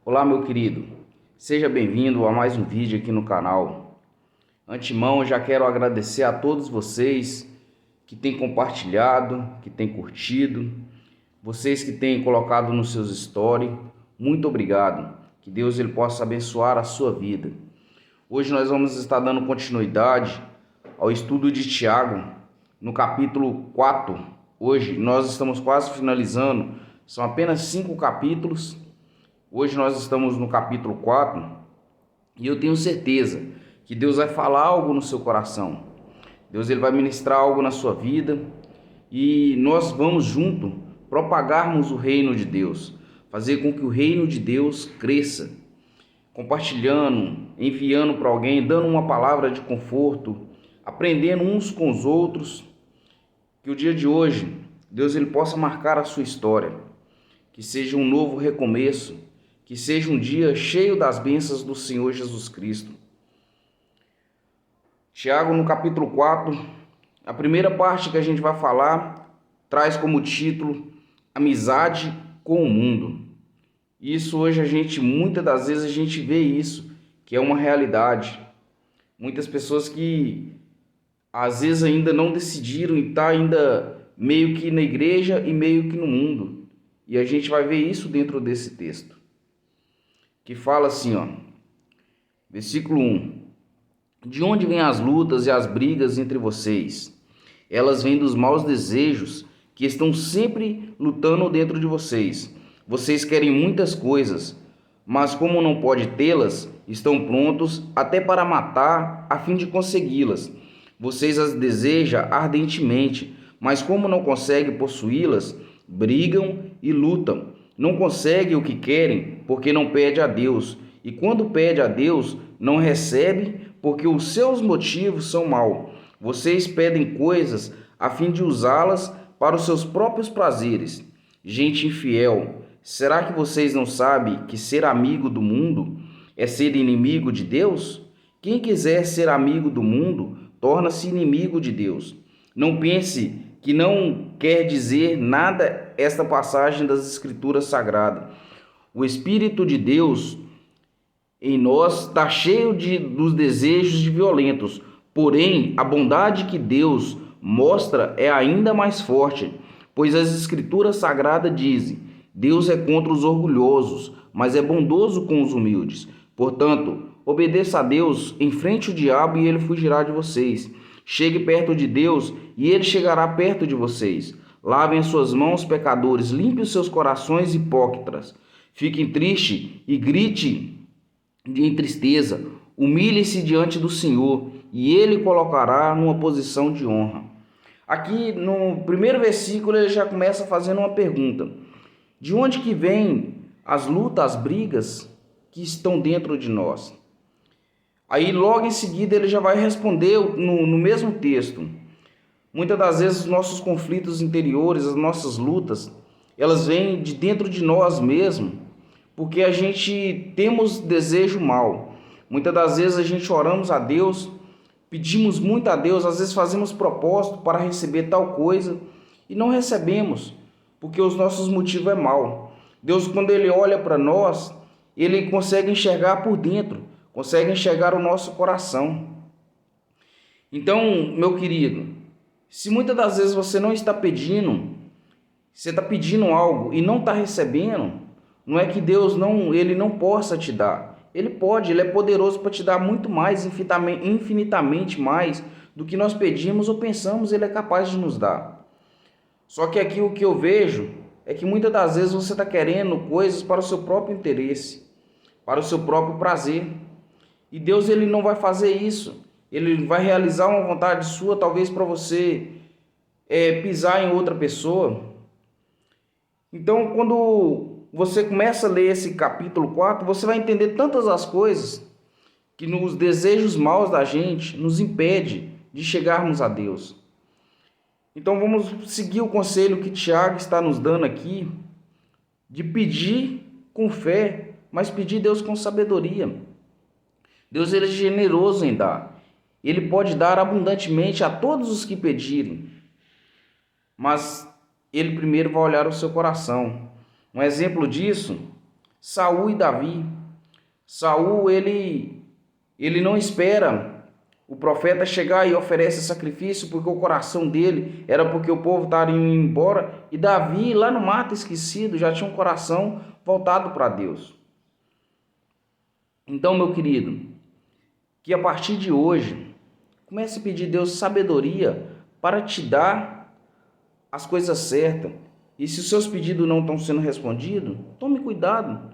Olá, meu querido, seja bem-vindo a mais um vídeo aqui no canal. Antemão, eu já quero agradecer a todos vocês que têm compartilhado, que têm curtido, vocês que têm colocado nos seus stories. Muito obrigado, que Deus ele possa abençoar a sua vida. Hoje nós vamos estar dando continuidade ao estudo de Tiago, no capítulo 4. Hoje nós estamos quase finalizando, são apenas 5 capítulos. Hoje nós estamos no capítulo 4 e eu tenho certeza que Deus vai falar algo no seu coração. Deus ele vai ministrar algo na sua vida e nós vamos junto propagarmos o reino de Deus, fazer com que o reino de Deus cresça, compartilhando, enviando para alguém, dando uma palavra de conforto, aprendendo uns com os outros. Que o dia de hoje Deus ele possa marcar a sua história, que seja um novo recomeço, que seja um dia cheio das bênçãos do Senhor Jesus Cristo. Tiago, no capítulo 4, a primeira parte que a gente vai falar, traz como título Amizade com o Mundo. Isso hoje muitas das vezes a gente vê isso, que é uma realidade. Muitas pessoas que às vezes ainda não decidiram e tá ainda meio que na igreja e meio que no mundo. E a gente vai ver isso dentro desse texto, que fala assim, versículo 1. De onde vêm as lutas e as brigas entre vocês? Elas vêm dos maus desejos que estão sempre lutando dentro de vocês. Vocês querem muitas coisas, mas como não pode tê-las, estão prontos até para matar a fim de consegui-las. Vocês as desejam ardentemente, mas como não conseguem possuí-las, brigam e lutam. Não conseguem o que querem, porque não pede a Deus. E quando pede a Deus, não recebe, porque os seus motivos são maus. Vocês pedem coisas a fim de usá-las para os seus próprios prazeres. Gente infiel, será que vocês não sabem que ser amigo do mundo é ser inimigo de Deus? Quem quiser ser amigo do mundo, torna-se inimigo de Deus. Não pense que não quer dizer nada esta passagem das Escrituras Sagradas. O Espírito de Deus em nós está cheio dos desejos violentos, porém a bondade que Deus mostra é ainda mais forte, pois as Escrituras Sagradas dizem: Deus é contra os orgulhosos, mas é bondoso com os humildes. Portanto, obedeça a Deus, enfrente o diabo e ele fugirá de vocês. Chegue perto de Deus e ele chegará perto de vocês. Lavem as suas mãos, pecadores, limpem os seus corações, hipócritas. Fiquem tristes e grite em tristeza. Humilhe-se diante do Senhor e ele colocará numa posição de honra. Aqui no primeiro versículo ele já começa fazendo uma pergunta: de onde que vêm as lutas, as brigas que estão dentro de nós? Aí logo em seguida ele já vai responder no mesmo texto. Muitas das vezes os nossos conflitos interiores, as nossas lutas, elas vêm de dentro de nós mesmos, porque a gente temos desejo mal. Muitas das vezes a gente oramos a Deus, pedimos muito a Deus, às vezes fazemos propósito para receber tal coisa e não recebemos, porque os nossos motivos é mal. Deus, quando ele olha para nós, ele consegue enxergar por dentro, consegue enxergar o nosso coração. Então, meu querido, se muitas das vezes você não está pedindo, você está pedindo algo e não está recebendo, não é que Deus ele não possa te dar. Ele pode, ele é poderoso para te dar muito mais, infinitamente mais do que nós pedimos ou pensamos, ele é capaz de nos dar. Só que aqui o que eu vejo é que muitas das vezes você está querendo coisas para o seu próprio interesse, para o seu próprio prazer. E Deus ele não vai fazer isso. Ele vai realizar uma vontade sua, talvez para você pisar em outra pessoa. Então, quando você começa a ler esse capítulo 4, você vai entender tantas as coisas que nos desejos maus da gente nos impede de chegarmos a Deus. Então, vamos seguir o conselho que Tiago está nos dando aqui, de pedir com fé, mas pedir Deus com sabedoria. Deus ele é generoso em dar. Ele pode dar abundantemente a todos os que pedirem. Mas ele primeiro vai olhar o seu coração. Um exemplo disso Saul e Davi. Saul, ele não espera o profeta chegar e oferece sacrifício porque o coração dele era porque o povo estava indo embora. E Davi, lá no mato esquecido, já tinha um coração voltado para Deus. Então, meu querido, que a partir de hoje, comece a pedir a Deus sabedoria para te dar as coisas certas. E se os seus pedidos não estão sendo respondidos, tome cuidado,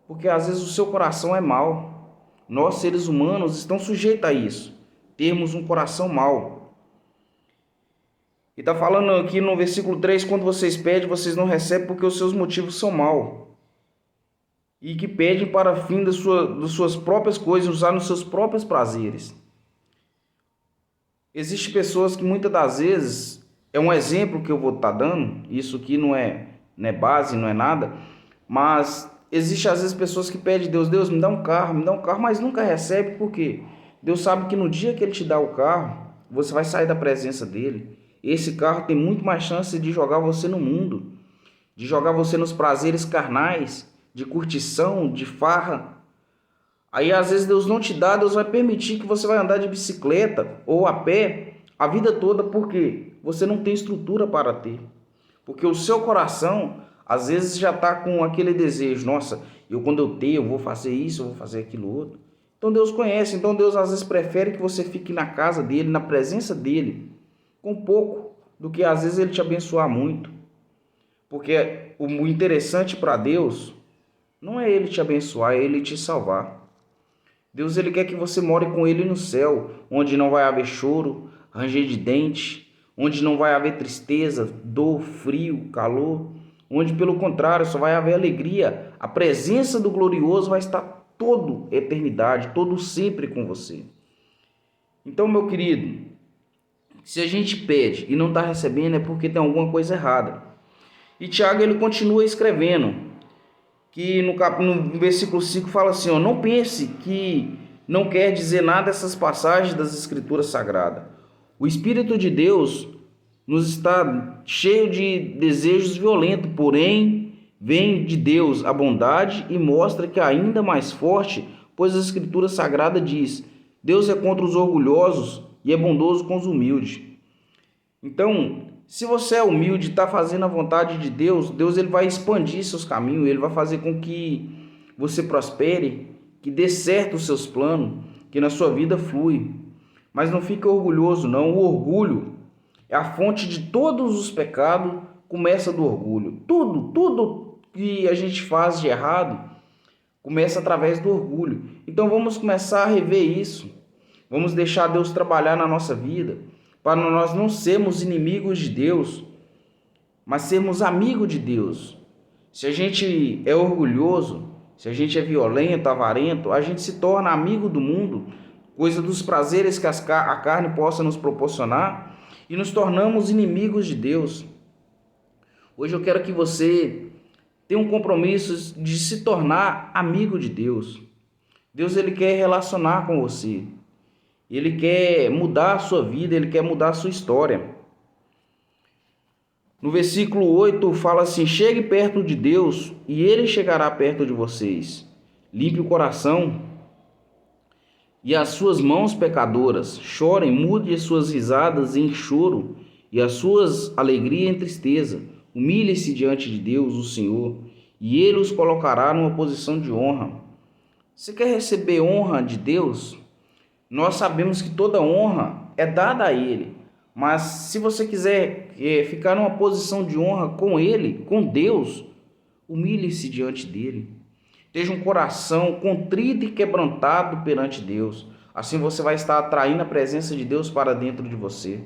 porque às vezes o seu coração é mau. Nós, seres humanos, estamos sujeitos a isso, termos um coração mau. E está falando aqui no versículo 3, quando vocês pedem, vocês não recebem porque os seus motivos são maus. E que pedem para fim das suas próprias coisas, usar nos seus próprios prazeres. Existem pessoas que muitas das vezes, é um exemplo que eu vou estar dando, isso aqui não é base, não é nada, mas existe às vezes pessoas que pedem a Deus, Deus me dá um carro, mas nunca recebe, por quê? Deus sabe que no dia que Ele te dá o carro, você vai sair da presença dEle. Esse carro tem muito mais chance de jogar você no mundo, de jogar você nos prazeres carnais, de curtição, de farra. Aí às vezes Deus não te dá, Deus vai permitir que você vai andar de bicicleta ou a pé a vida toda, porque você não tem estrutura para ter. Porque o seu coração às vezes já está com aquele desejo, nossa, quando eu ter, eu vou fazer isso, eu vou fazer aquilo outro. Então Deus conhece, então Deus às vezes prefere que você fique na casa dele, na presença dele, com pouco, do que às vezes ele te abençoar muito. Porque o interessante para Deus não é Ele te abençoar, é Ele te salvar. Deus, Ele quer que você more com Ele no céu, onde não vai haver choro, ranger de dente, onde não vai haver tristeza, dor, frio, calor, onde pelo contrário só vai haver alegria. A presença do glorioso vai estar toda eternidade, todo sempre com você. Então, meu querido, se a gente pede e não está recebendo é porque tem alguma coisa errada. E Tiago, ele continua escrevendo, que no versículo 5 fala assim, ó, não pense que não quer dizer nada essas passagens das Escrituras Sagradas. O Espírito de Deus nos está cheio de desejos violentos, porém vem de Deus a bondade e mostra que é ainda mais forte, pois a Escritura Sagrada diz, Deus é contra os orgulhosos e é bondoso com os humildes. Então, se você é humilde e está fazendo a vontade de Deus, Deus ele vai expandir seus caminhos, Ele vai fazer com que você prospere, que dê certo os seus planos, que na sua vida flui. Mas não fique orgulhoso não, o orgulho é a fonte de todos os pecados, começa do orgulho. Tudo que a gente faz de errado começa através do orgulho. Então vamos começar a rever isso, vamos deixar Deus trabalhar na nossa vida, para nós não sermos inimigos de Deus, mas sermos amigos de Deus. Se a gente é orgulhoso, se a gente é violento, avarento, a gente se torna amigo do mundo, coisa dos prazeres que a carne possa nos proporcionar, e nos tornamos inimigos de Deus. Hoje eu quero que você tenha um compromisso de se tornar amigo de Deus. Deus ele quer relacionar com você. Ele quer mudar a sua vida, Ele quer mudar a sua história. No versículo 8 fala assim, chegue perto de Deus e Ele chegará perto de vocês. Limpe o coração e as suas mãos pecadoras. Chorem, mude as suas risadas em choro e as suas alegrias em tristeza. Humilhe-se diante de Deus, o Senhor, e Ele os colocará numa posição de honra. Você quer receber honra de Deus? Nós sabemos que toda honra é dada a Ele, mas se você quiser ficar numa posição de honra com Ele, com Deus, humilhe-se diante dEle. Esteja um coração contrito e quebrantado perante Deus. Assim você vai estar atraindo a presença de Deus para dentro de você.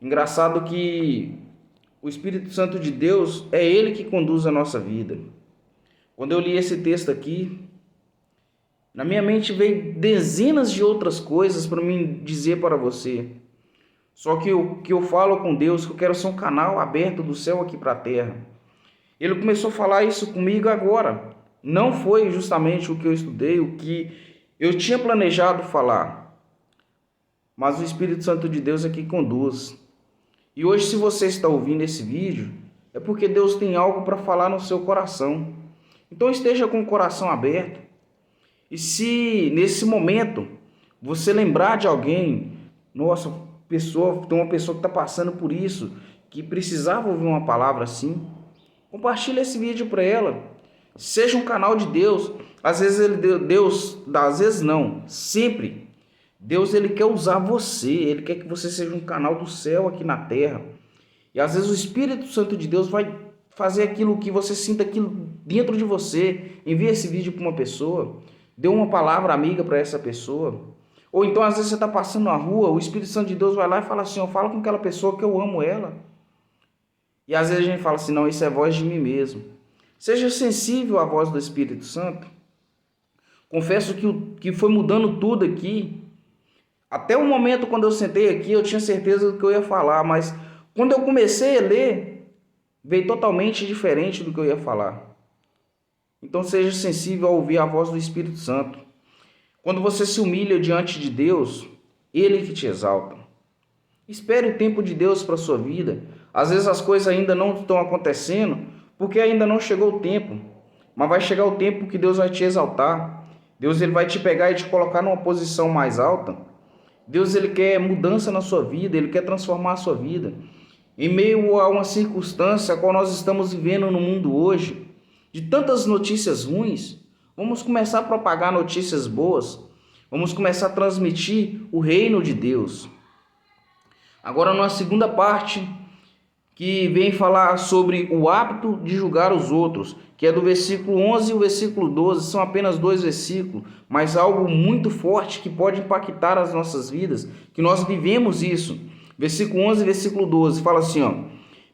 Engraçado que o Espírito Santo de Deus é Ele que conduz a nossa vida. Quando eu li esse texto aqui, na minha mente veio dezenas de outras coisas para mim dizer para você. Só que o que eu falo com Deus, que eu quero ser um canal aberto do céu aqui para a terra. Ele começou a falar isso comigo agora. Não foi justamente o que eu estudei, o que eu tinha planejado falar. Mas o Espírito Santo de Deus é que conduz. E hoje, se você está ouvindo esse vídeo, é porque Deus tem algo para falar no seu coração. Então esteja com o coração aberto. E se nesse momento você lembrar de alguém, nossa, tem uma pessoa que está passando por isso, que precisava ouvir uma palavra assim, compartilhe esse vídeo para ela. Seja um canal de Deus. Às vezes às vezes não, sempre. Deus ele quer usar você, ele quer que você seja um canal do céu aqui na terra. E às vezes o Espírito Santo de Deus vai fazer aquilo que você sinta aquilo dentro de você. Envie esse vídeo para uma pessoa, dê uma palavra amiga para essa pessoa. Ou então às vezes você está passando na rua, o Espírito Santo de Deus vai lá e fala assim, fala com aquela pessoa que eu amo ela. E às vezes a gente fala assim, não, isso é voz de mim mesmo. Seja sensível à voz do Espírito Santo. Confesso que foi mudando tudo aqui. Até o momento quando eu sentei aqui, eu tinha certeza do que eu ia falar, mas quando eu comecei a ler, veio totalmente diferente do que eu ia falar. Então seja sensível a ouvir a voz do Espírito Santo. Quando você se humilha diante de Deus, Ele que te exalta. Espere o tempo de Deus para a sua vida. Às vezes as coisas ainda não estão acontecendo, porque ainda não chegou o tempo. Mas vai chegar o tempo que Deus vai te exaltar. Deus ele vai te pegar e te colocar numa posição mais alta. Deus ele quer mudança na sua vida, Ele quer transformar a sua vida. Em meio a uma circunstância a qual nós estamos vivendo no mundo hoje, de tantas notícias ruins, vamos começar a propagar notícias boas. Vamos começar a transmitir o reino de Deus. Agora, na segunda parte, que vem falar sobre o hábito de julgar os outros, que é do versículo 11 e o versículo 12, são apenas 2 versículos, mas algo muito forte que pode impactar as nossas vidas, que nós vivemos isso. Versículo 11 e versículo 12, fala assim,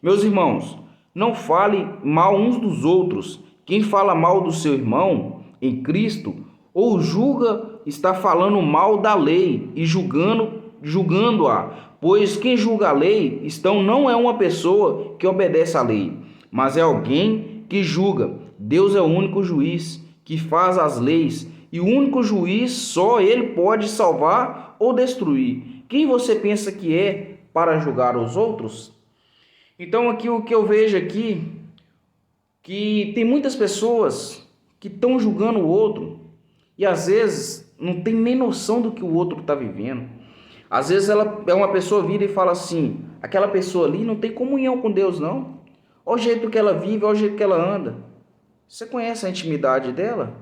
meus irmãos, não fale mal uns dos outros. Quem fala mal do seu irmão em Cristo, ou julga, está falando mal da lei e julgando-a. Pois quem julga a lei, não é uma pessoa que obedece à lei, mas é alguém que julga. Deus é o único juiz que faz as leis, e o único juiz, só Ele pode salvar ou destruir. Quem você pensa que é para julgar os outros? Então aqui o que eu vejo aqui, que tem muitas pessoas que estão julgando o outro, e às vezes não tem nem noção do que o outro está vivendo. Às vezes uma pessoa vira e fala assim, aquela pessoa ali não tem comunhão com Deus não. Olha o jeito que ela vive, olha o jeito que ela anda. Você conhece a intimidade dela?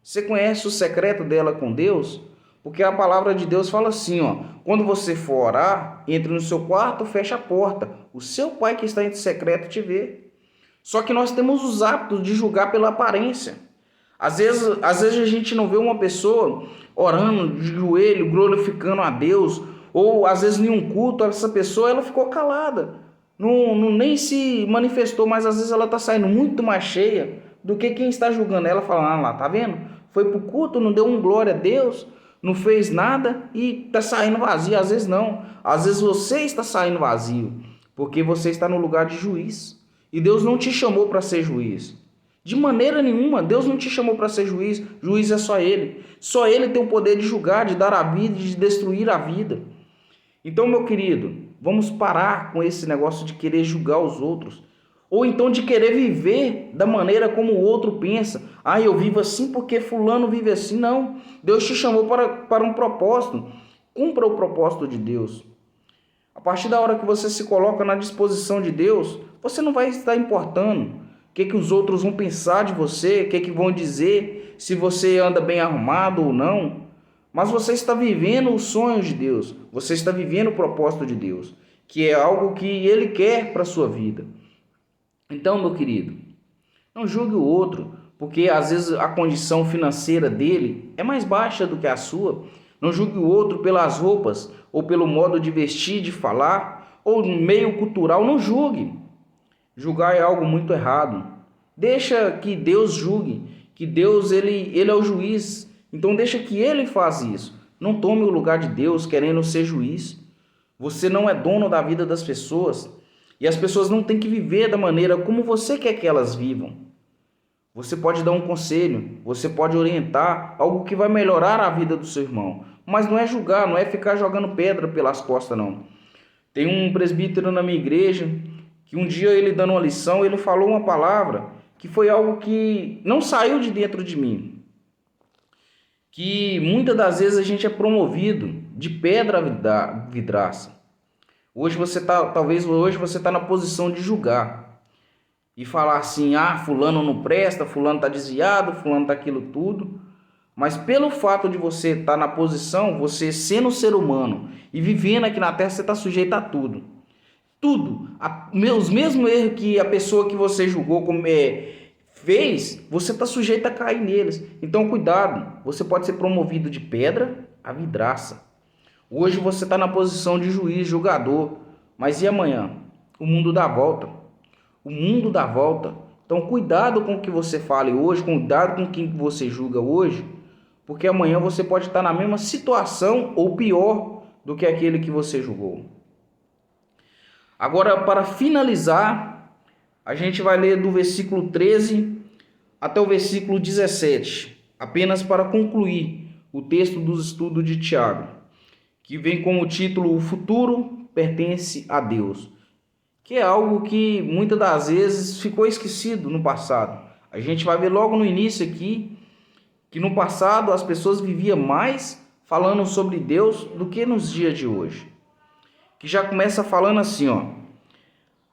Você conhece o secreto dela com Deus? Porque a palavra de Deus fala assim, quando você for orar, entre no seu quarto, feche a porta. O seu pai que está em secreto te vê. Só que nós temos os hábitos de julgar pela aparência. Às vezes a gente não vê uma pessoa orando de joelho, glorificando a Deus, ou às vezes em um culto, essa pessoa ela ficou calada, nem se manifestou, mas às vezes ela está saindo muito mais cheia do que quem está julgando ela, falando, lá, tá vendo? Foi para o culto, não deu glória a Deus, não fez nada e está saindo vazio. Às vezes não, às vezes você está saindo vazio, porque você está no lugar de juiz, e Deus não te chamou para ser juiz. De maneira nenhuma, Deus não te chamou para ser juiz. Juiz é só Ele. Só Ele tem o poder de julgar, de dar a vida, de destruir a vida. Então, meu querido, vamos parar com esse negócio de querer julgar os outros. Ou então de querer viver da maneira como o outro pensa. Eu vivo assim porque fulano vive assim. Não, Deus te chamou para um propósito. Cumpra o propósito de Deus. A partir da hora que você se coloca na disposição de Deus, você não vai estar importando o que os outros vão pensar de você, o que vão dizer, se você anda bem arrumado ou não. Mas você está vivendo os sonhos de Deus, você está vivendo o propósito de Deus, que é algo que Ele quer para a sua vida. Então, meu querido, não julgue o outro, porque às vezes a condição financeira dele é mais baixa do que a sua. Não julgue o outro pelas roupas, ou pelo modo de vestir, de falar, ou meio cultural, não julgue. Julgar é algo muito errado. Deixa que Deus julgue, que Deus ele é o juiz. Então deixa que Ele faça isso. Não tome o lugar de Deus querendo ser juiz. Você não é dono da vida das pessoas. E as pessoas não têm que viver da maneira como você quer que elas vivam. Você pode dar um conselho, você pode orientar algo que vai melhorar a vida do seu irmão. Mas não é julgar, não é ficar jogando pedra pelas costas, não. Tem um presbítero na minha igreja que um dia ele dando uma lição, ele falou uma palavra que foi algo que não saiu de dentro de mim. Que muitas das vezes a gente é promovido de pedra a vidraça. Talvez hoje você está na posição de julgar e falar assim: ah, fulano não presta, fulano está desviado, fulano está aquilo tudo. Mas pelo fato de você estar na posição, você sendo ser humano e vivendo aqui na Terra, você está sujeito a tudo. Tudo. Os mesmos erros que a pessoa que você julgou fez, você está sujeito a cair neles. Então cuidado, você pode ser promovido de pedra a vidraça. Hoje você está na posição de juiz, julgador. Mas e amanhã? O mundo dá volta. O mundo dá volta. Então cuidado com o que você fale hoje, cuidado com quem você julga hoje, porque amanhã você pode estar na mesma situação ou pior do que aquele que você julgou. Agora, para finalizar, a gente vai ler do versículo 13 até o versículo 17, apenas para concluir o texto dos estudos de Tiago, que vem com o título: O futuro pertence a Deus, que é algo que muitas das vezes ficou esquecido no passado. A gente vai ver logo no início aqui que no passado as pessoas viviam mais falando sobre Deus do que nos dias de hoje. Que já começa falando assim, ó: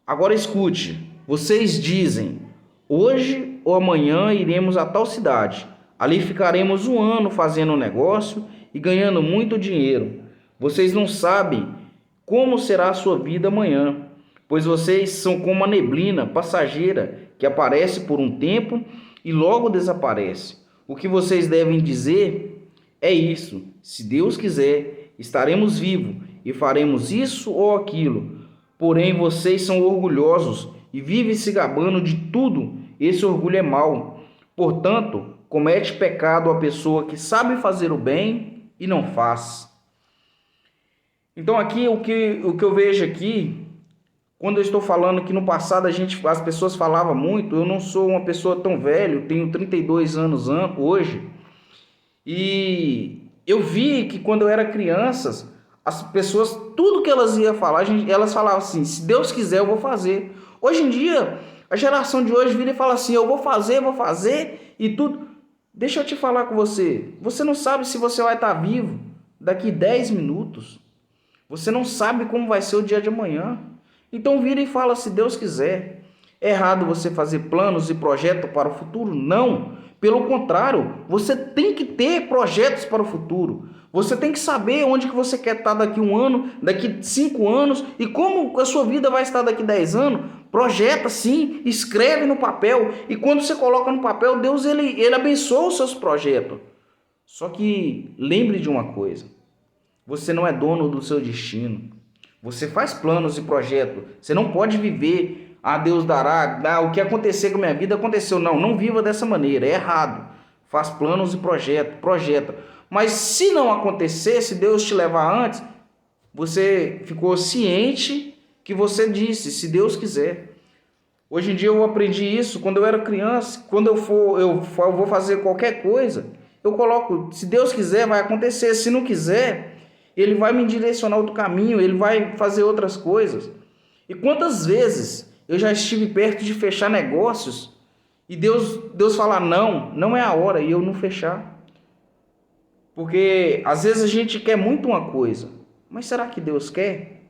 agora escute, vocês dizem, hoje ou amanhã iremos a tal cidade, ali ficaremos um ano fazendo um negócio e ganhando muito dinheiro. Vocês não sabem como será a sua vida amanhã, pois vocês são como uma neblina passageira que aparece por um tempo e logo desaparece. O que vocês devem dizer é isso: se Deus quiser, estaremos vivos e faremos isso ou aquilo. Porém, vocês são orgulhosos e vivem se gabando de tudo. Esse orgulho é mau. Portanto, comete pecado a pessoa que sabe fazer o bem e não faz. Então aqui o que eu vejo aqui, quando eu estou falando que no passado as pessoas falavam muito, eu não sou uma pessoa tão velha, tenho 32 anos hoje, e eu vi que quando eu era criança, as pessoas, tudo que elas iam falar, elas falavam assim: se Deus quiser eu vou fazer. Hoje em dia, a geração de hoje vira e fala assim: eu vou fazer e tudo. Deixa eu te falar com você, você não sabe se você vai estar vivo daqui 10 minutos. Você não sabe como vai ser o dia de amanhã. Então vira e fala: se Deus quiser. É errado você fazer planos e projetos para o futuro? Não. Pelo contrário, você tem que ter projetos para o futuro. Você tem que saber onde que você quer estar daqui 1 ano, daqui 5 anos e como a sua vida vai estar daqui 10 anos. Projeta sim, escreve no papel, e quando você coloca no papel, Deus ele abençoa os seus projetos. Só que lembre de uma coisa: você não é dono do seu destino. Você faz planos e projetos. Você não pode viver: ah, Deus dará, o que acontecer com a minha vida aconteceu. Não viva dessa maneira, é errado. Faz planos e projeta. Mas se não acontecer, se Deus te levar antes, você ficou ciente que você disse: se Deus quiser. Hoje em dia eu aprendi isso quando eu era criança. Quando eu vou fazer qualquer coisa, eu coloco: se Deus quiser, vai acontecer. Se não quiser, Ele vai me direcionar outro caminho, Ele vai fazer outras coisas. E quantas vezes eu já estive perto de fechar negócios e Deus falar: não é a hora, e eu não fechar. Porque às vezes a gente quer muito uma coisa, mas será que Deus quer?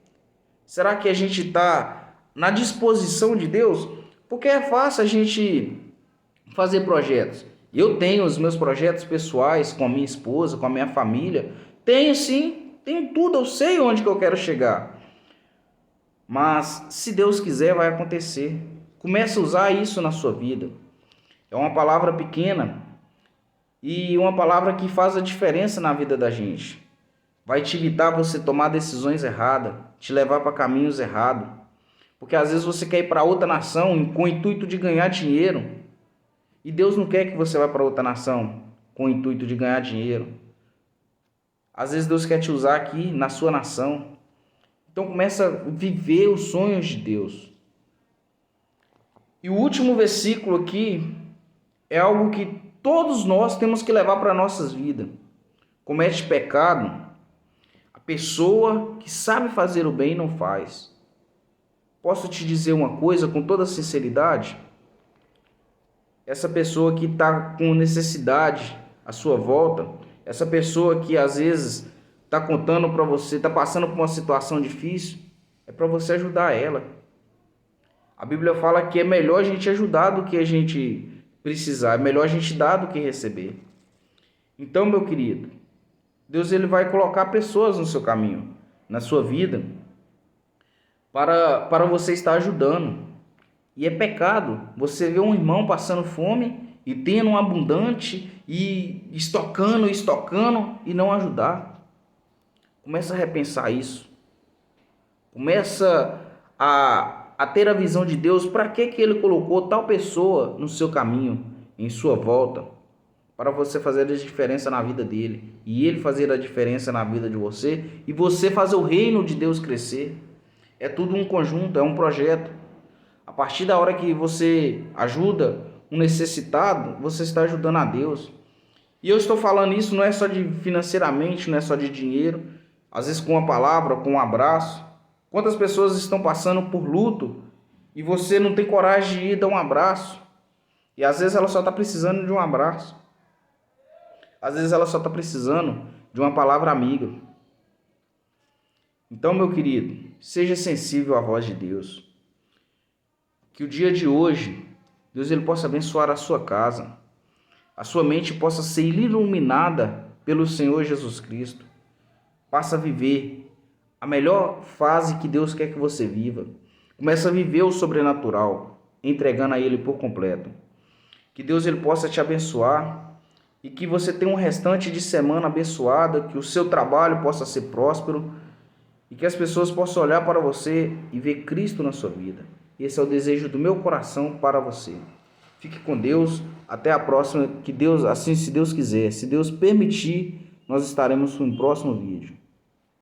Será que a gente está na disposição de Deus? Porque é fácil a gente fazer projetos. Eu tenho os meus projetos pessoais com a minha esposa, com a minha família. Tenho sim, tenho tudo, eu sei onde que eu quero chegar. Mas se Deus quiser, vai acontecer. Comece a usar isso na sua vida. É uma palavra pequena e uma palavra que faz a diferença na vida da gente. Vai te evitar você tomar decisões erradas, te levar para caminhos errados. Porque às vezes você quer ir para outra nação com o intuito de ganhar dinheiro. E Deus não quer que você vá para outra nação com o intuito de ganhar dinheiro. Às vezes Deus quer te usar aqui na sua nação. Então começa a viver os sonhos de Deus. E o último versículo aqui é algo que todos nós temos que levar para nossas vidas. Comete pecado a pessoa que sabe fazer o bem e não faz. Posso te dizer uma coisa com toda sinceridade? essa pessoa que está com necessidade à sua volta, essa pessoa que às vezes está contando para você, está passando por uma situação difícil, é para você ajudar ela. A Bíblia fala que é melhor a gente ajudar do que a gente precisar, é melhor a gente dar do que receber. Então, meu querido, Deus ele vai colocar pessoas no seu caminho, na sua vida, para você estar ajudando. E é pecado você ver um irmão passando fome e tendo um abundante e estocando e não ajudar. Começa a repensar isso. Começa a ter a visão de Deus. Para que ele colocou tal pessoa no seu caminho, em sua volta? Para você fazer a diferença na vida dele. E ele fazer a diferença na vida de você. E você fazer o reino de Deus crescer. É tudo um conjunto, é um projeto. A partir da hora que você ajuda um necessitado, você está ajudando a Deus. E eu estou falando isso não é só de financeiramente, não é só de dinheiro. Às vezes com uma palavra, com um abraço. Quantas pessoas estão passando por luto e você não tem coragem de ir dar um abraço? E às vezes ela só está precisando de um abraço. Às vezes ela só está precisando de uma palavra amiga. Então, meu querido, seja sensível à voz de Deus. Que o dia de hoje, Deus ele possa abençoar a sua casa. A sua mente possa ser iluminada pelo Senhor Jesus Cristo. Passa a viver a melhor fase que Deus quer que você viva. Começa a viver o sobrenatural, entregando a Ele por completo. Que Deus ele possa te abençoar e que você tenha um restante de semana abençoada, que o seu trabalho possa ser próspero e que as pessoas possam olhar para você e ver Cristo na sua vida. Esse é o desejo do meu coração para você. Fique com Deus. Até a próxima. Que Deus, assim, se Deus quiser, se Deus permitir, nós estaremos no próximo vídeo.